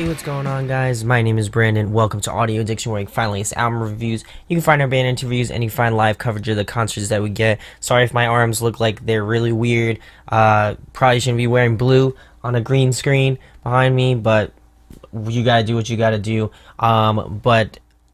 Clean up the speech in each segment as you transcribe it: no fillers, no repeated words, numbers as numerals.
Hey, what's going on, guys? My name is Brandon. Welcome to Audio Addiction, where you can find latest album reviews. You can find our band interviews, and you can find live coverage of the concerts that we get. Sorry if my arms look like they're really weird. Probably shouldn't be wearing blue on a green screen behind me, but you gotta do what you gotta do.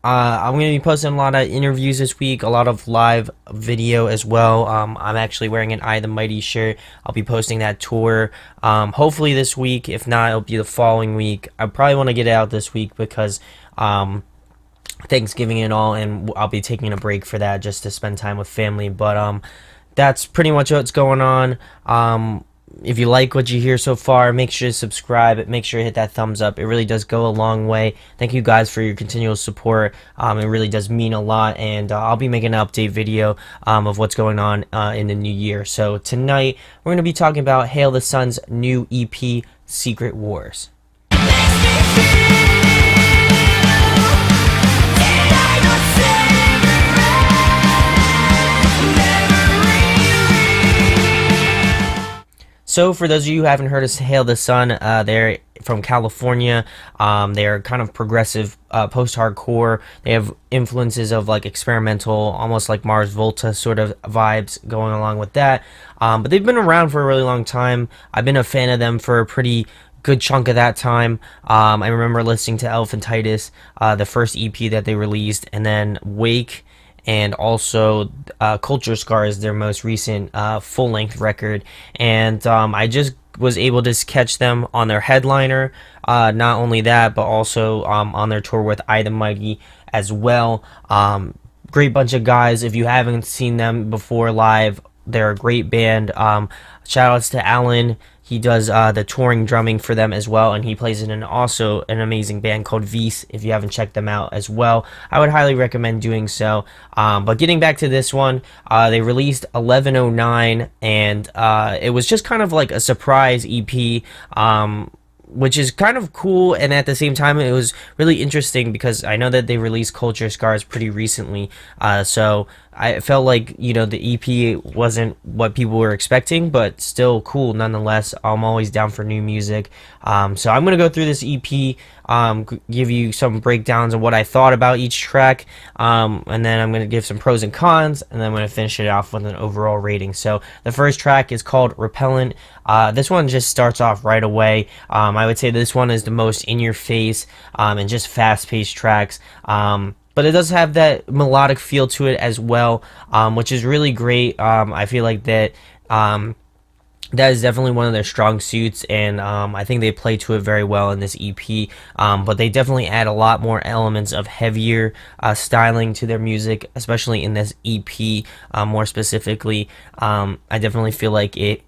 I'm going to be posting a lot of interviews this week, a lot of live video as well. I'm actually wearing an I the Mighty shirt. I'll be posting that tour hopefully this week. If not, it'll be the following week. I probably want to get it out this week because Thanksgiving and all, and I'll be taking a break for that just to spend time with family. But that's pretty much what's going on. If you like what you hear so far, make sure to subscribe. Make sure to hit that thumbs up. It really does go a long way. Thank you guys for your continual support. It really does mean a lot, and I'll be making an update video of what's going on in the new year. So tonight, we're going to be talking about Hail the Sun's new EP, Secret Wars. So for those of you who haven't heard of Hail the Sun, they're from California. They're kind of progressive post-hardcore. They have influences of like experimental, almost like Mars Volta sort of vibes going along with that. But they've been around for a really long time. I've been a fan of them for a pretty good chunk of that time. I remember listening to Elephantitis, the first EP that they released, and then Wake, and also Culture Scar is their most recent full-length record. And I just was able to catch them on their headliner. Not only that, but also on their tour with I the Mighty as well. Great bunch of guys. If you haven't seen them before live, they're a great band. Shout outs to Alan. He does the touring drumming for them as well, and he plays in also an amazing band called Vice. If you haven't checked them out as well, I would highly recommend doing so. But getting back to this one, they released 1109, and it was just kind of like a surprise EP, which is kind of cool, and at the same time it was really interesting because I know that they released Culture Scars pretty recently, so I felt like, you know, the EP wasn't what people were expecting, but still cool nonetheless. I'm always down for new music. So I'm going to go through this EP, give you some breakdowns of what I thought about each track, and then I'm going to give some pros and cons, and then I'm going to finish it off with an overall rating. So the first track is called Repellent. This one just starts off right away. I would say this one is the most in-your-face and just fast-paced tracks. But it does have that melodic feel to it as well, which is really great. I feel like that that is definitely one of their strong suits, and I think they play to it very well in this EP. But they definitely add a lot more elements of heavier styling to their music, especially in this EP. More specifically, I definitely feel like it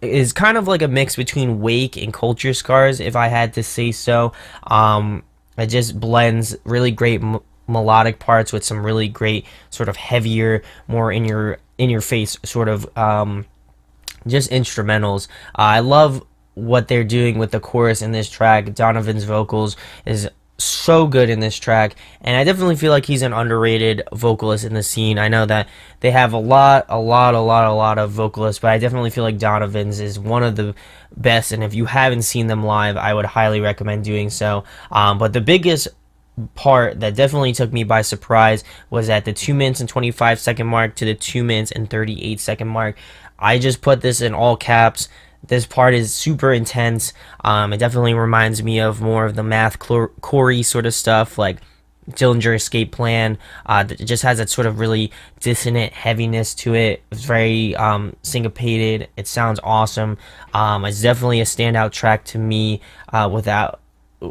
is kind of like a mix between Wake and Culture Scars, if I had to say so. It just blends really great melodic parts with some really great sort of heavier, more in your face sort of just instrumentals. I love what they're doing with the chorus in this track. Donovan's vocals is so good in this track, and I definitely feel like he's an underrated vocalist in the scene. I know that they have a lot of vocalists, but I definitely feel like Donovan's is one of the best, and if you haven't seen them live, I would highly recommend doing so. But the biggest part that definitely took me by surprise was at the 2 minutes and 25 second mark to the 2 minutes and 38 second mark. I just put this in all caps. This part is super intense. It definitely reminds me of more of the Math Corey sort of stuff, like Dillinger Escape Plan. It just has that sort of really dissonant heaviness to it. It's very syncopated. It sounds awesome. It's definitely a standout track to me, without,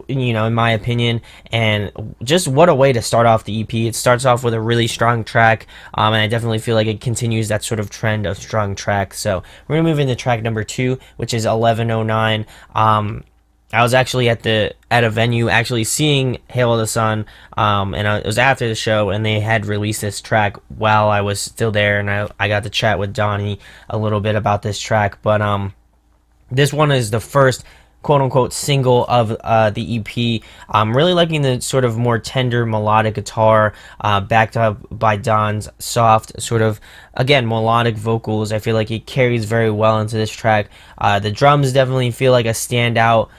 you know, in my opinion. And just what a way to start off the EP. It starts off with a really strong track, and I definitely feel like it continues that sort of trend of strong tracks. So we're gonna move into track number 2, which is 1109. I was actually at a venue actually seeing Hail the Sun, and it was after the show, and they had released this track while I was still there, and I got to chat with Donnie a little bit about this track. But this one is the first quote-unquote single of the EP. I'm really liking the sort of more tender melodic guitar, backed up by Don's soft sort of, again, melodic vocals. I feel like it carries very well into this track. The drums definitely feel like a standout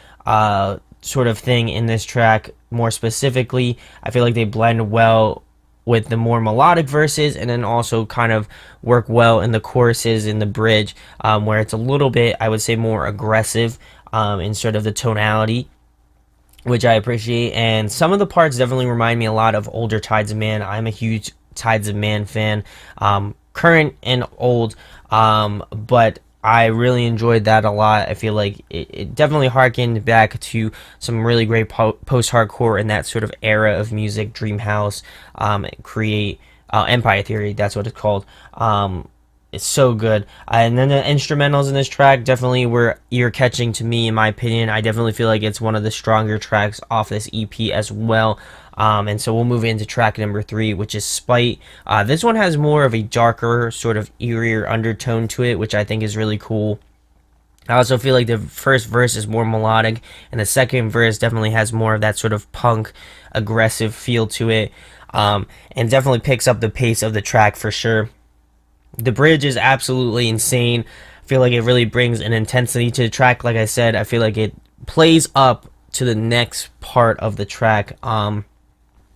sort of thing in this track more specifically. I feel like they blend well with the more melodic verses, and then also kind of work well in the choruses in the bridge, where it's a little bit, I would say, more aggressive in sort of the tonality, which I appreciate. And some of the parts definitely remind me a lot of older Tides of Man. I'm a huge Tides of Man fan, current and old, but I really enjoyed that a lot. I feel like it definitely harkened back to some really great post-hardcore in that sort of era of music, Dream House, Create, Empire Theory, that's what it's called. It's so good. And then the instrumentals in this track definitely were ear-catching to me, in my opinion. I definitely feel like it's one of the stronger tracks off this EP as well. And so we'll move into track number 3, which is Spite. This one has more of a darker, sort of eerier undertone to it, which I think is really cool. I also feel like the first verse is more melodic, and the second verse definitely has more of that sort of punk, aggressive feel to it, and definitely picks up the pace of the track for sure. The bridge is absolutely insane. I feel like it really brings an intensity to the track. Like I said, I feel like it plays up to the next part of the track. And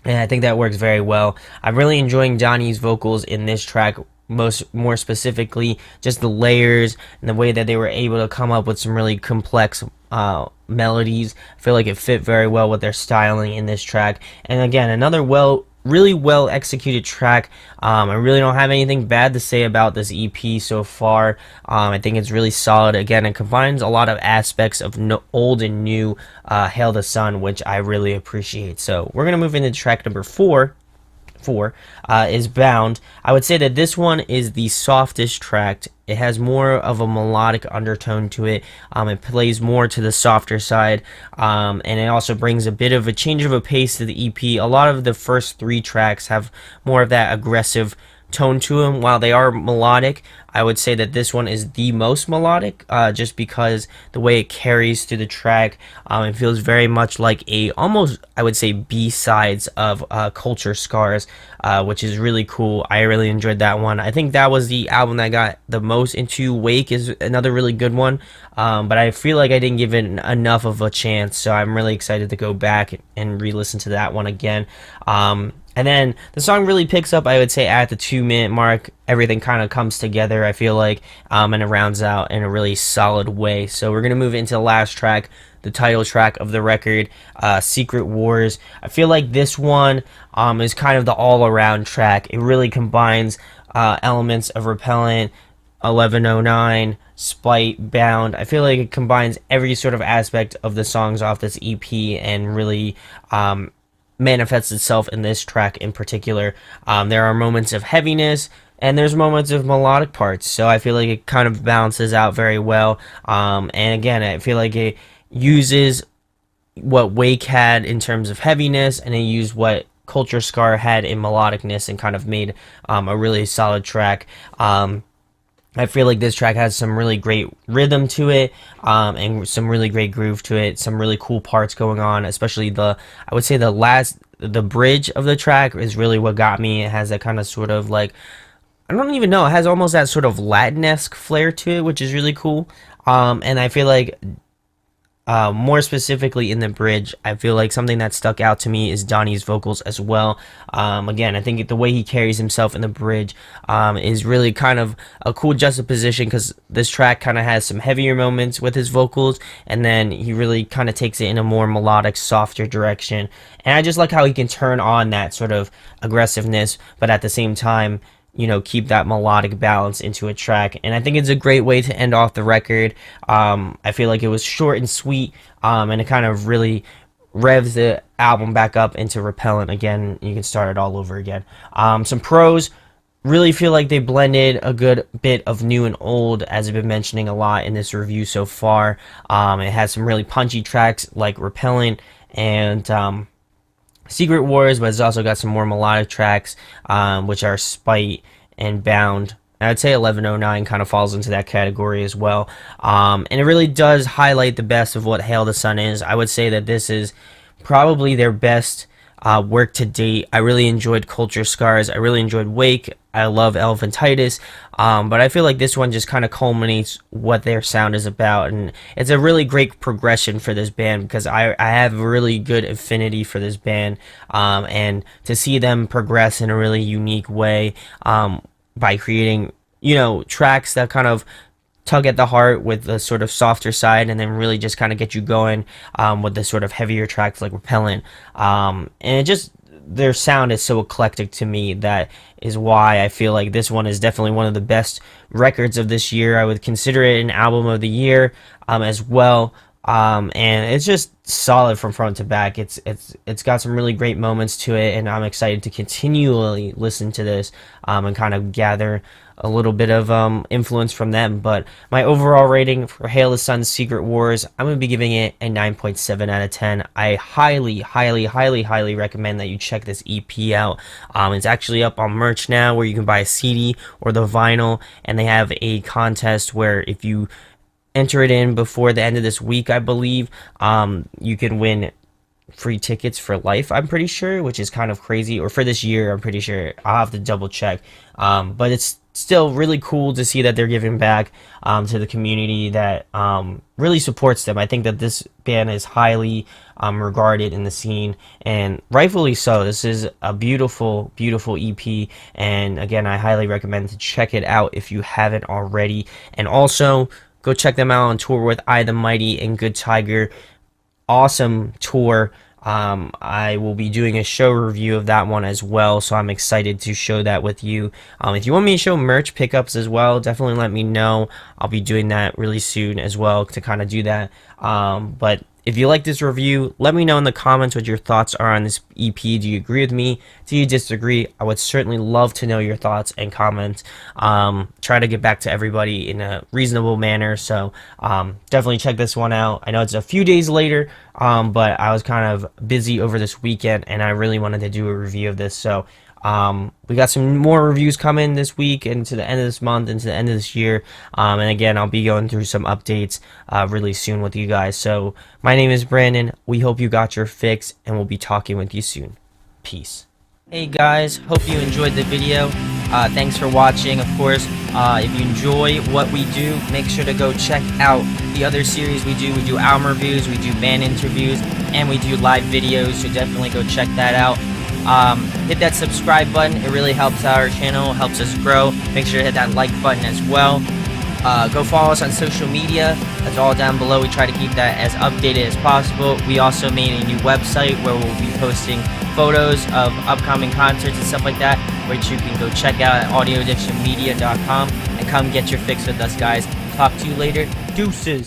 I think that works very well. I'm really enjoying Donnie's vocals in this track, more specifically just the layers and the way that they were able to come up with some really complex melodies. I feel like it fit very well with their styling in this track. And again, another really well executed track. I really don't have anything bad to say about this EP so far. I think it's really solid. Again, it combines a lot of aspects of old and new Hail the Sun, which I really appreciate. So we're gonna move into track number 4. Is Bound. I would say that this one is the softest track. It has more of a melodic undertone to it. It plays more to the softer side, and it also brings a bit of a change of a pace to the EP. A lot of the first 3 tracks have more of that aggressive tone to them. While they are melodic, I would say that this one is the most melodic, just because the way it carries through the track. It feels very much like almost, I would say, B-sides of Culture Scars, which is really cool. I really enjoyed that one. I think that was the album that got the most into. Wake is another really good one, but I feel like I didn't give it enough of a chance, so I'm really excited to go back and re-listen to that one again. And then the song really picks up, I would say, at the 2-minute mark. Everything kind of comes together, I feel like, and it rounds out in a really solid way. So we're going to move into the last track, the title track of the record, Secret Wars. I feel like this one is kind of the all-around track. It really combines elements of Repellent, 1109, Spite, Bound. I feel like it combines every sort of aspect of the songs off this EP and really manifests itself in this track in particular. There are moments of heaviness and there's moments of melodic parts, so I feel like it kind of balances out very well. And again, I feel like it uses what Wake had in terms of heaviness, and it used what Culture Scar had in melodicness, and kind of made a really solid track. I feel like this track has some really great rhythm to it, and some really great groove to it, some really cool parts going on, especially I would say the bridge of the track is really what got me. It has that kind of sort of like, I don't even know, it has almost that sort of Latin-esque flair to it, which is really cool. And I feel like more specifically in the bridge, I feel like something that stuck out to me is Donnie's vocals as well. Again, I think the way he carries himself in the bridge is really kind of a cool juxtaposition, because this track kind of has some heavier moments with his vocals, and then he really kind of takes it in a more melodic, softer direction. And I just like how he can turn on that sort of aggressiveness, but at the same time, keep that melodic balance into a track. And I think it's a great way to end off the record. I feel like it was short and sweet, and it kind of really revs the album back up into Repellent again. You can start it all over again. Some pros, really feel like they blended a good bit of new and old, as I've been mentioning a lot in this review so far. It has some really punchy tracks like Repellent and Secret Wars, but it's also got some more melodic tracks, which are Spite and Bound. And I'd say 1109 kind of falls into that category as well. And it really does highlight the best of what Hail the Sun is. I would say that this is probably their best work to date. I really enjoyed Culture Scars. I really enjoyed Wake. I love Elephantitis, but I feel like this one just kind of culminates what their sound is about, and it's a really great progression for this band because I have a really good affinity for this band, and to see them progress in a really unique way, by creating, tracks that kind of tug at the heart with the sort of softer side, and then really just kind of get you going, with the sort of heavier tracks like Repellent. And it just, their sound is so eclectic to me. That is why I feel like this one is definitely one of the best records of this year. I would consider it an album of the year, as well. And it's just solid from front to back. It's got some really great moments to it, and I'm excited to continually listen to this, and kind of gather a little bit of influence from them. But my overall rating for Hail the Sun's Secret Wars, I'm going to be giving it a 9.7 out of 10. I highly, highly, highly, highly recommend that you check this EP out. It's actually up on merch now, where you can buy a CD or the vinyl, and they have a contest where if you enter it in before the end of this week, I believe, you can win free tickets for life, I'm pretty sure, which is kind of crazy, or for this year, I'm pretty sure. I'll have to double check, but it's still really cool to see that they're giving back, to the community that really supports them. I think that this band is highly regarded in the scene, and rightfully so. This is a beautiful, beautiful EP, and again, I highly recommend to check it out if you haven't already. And also, go check them out on tour with I the Mighty and Good Tiger. Awesome tour. I will be doing a show review of that one as well, so I'm excited to show that with you. If you want me to show merch pickups as well, definitely let me know. I'll be doing that really soon as well to kind of do that. But if you like this review, let me know in the comments what your thoughts are on this EP. Do you agree with me? Do you disagree? I would certainly love to know your thoughts and comments. Try to get back to everybody in a reasonable manner, so definitely check this one out. I know it's a few days later, but I was kind of busy over this weekend, and I really wanted to do a review of this, so we got some more reviews coming this week and to the end of this month and to the end of this year. And again, I'll be going through some updates really soon with you guys. So my name is Brandon. We hope you got your fix, and we'll be talking with you soon. Peace. Hey guys, hope you enjoyed the video. Thanks for watching. Of course, if you enjoy what we do, make sure to go check out the other series we do. We do album reviews, we do band interviews, and we do live videos, so definitely go check that out. Hit that subscribe button. It really helps our channel, helps us grow. Make sure to hit that like button as well. Go follow us on social media. That's all down below. We try to keep that as updated as possible. We also made a new website where we'll be posting photos of upcoming concerts and stuff like that, which you can go check out at audioaddictionmedia.com, and come get your fix with us, guys. Talk to you later. Deuces.